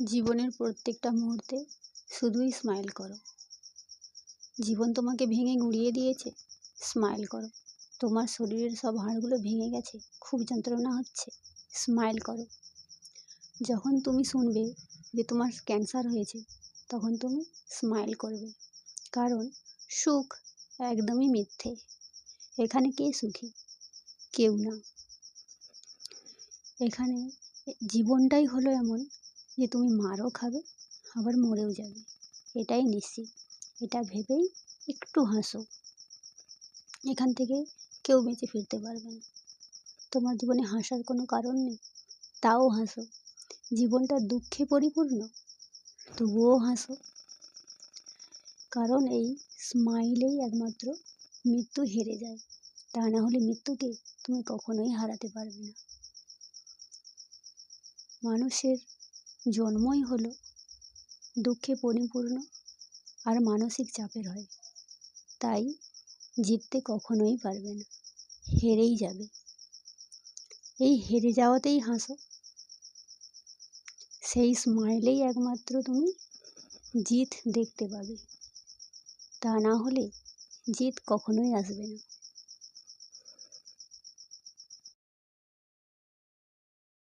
জীবনের প্রত্যেকটা মুহূর্তে শুধুই স্মাইল করো। জীবন তোমাকে ভেঙে গুঁড়িয়ে দিয়েছে, স্মাইল করো। তোমার শরীরের সব হাড়গুলো ভেঙে গেছে, খুব যন্ত্রণা হচ্ছে, স্মাইল করো। যখন তুমি শুনবে যে তোমার ক্যান্সার হয়েছে, তখন তুমি স্মাইল করবে। কারণ সুখ একদমই মিথ্যে। এখানে কে সুখী? কেউ না। এখানে জীবনটাই হলো এমন যে তুমি মারও খাবে, আবার মরেও যাবে, এটাই নিশ্চিত। এটা ভেবেই একটু হাসো। এখান থেকে কেউ বেঁচে ফিরতে পারবে না। তোমার জীবনে হাসার কোনো কারণ নেই, তাও হাসো। জীবনটা দুঃখে পরিপূর্ণ, তবুও হাসো। কারণ এই স্মাইলেই একমাত্র মৃত্যু হেরে যায়। তা না হলে মৃত্যুকে তুমি কখনোই হারাতে পারবে না। মানুষের জন্মই হলো দুঃখে পরিপূর্ণ আর মানসিক চাপের হয়। তাই জিততে কখনোই পারবে না, হেরেই যাবে। এই হেরে যাওয়াতেই হাসো। সেই স্মাইলেই একমাত্র তুমি জিত দেখতে পাবে। তা না হলে জিত কখনোই আসবে না।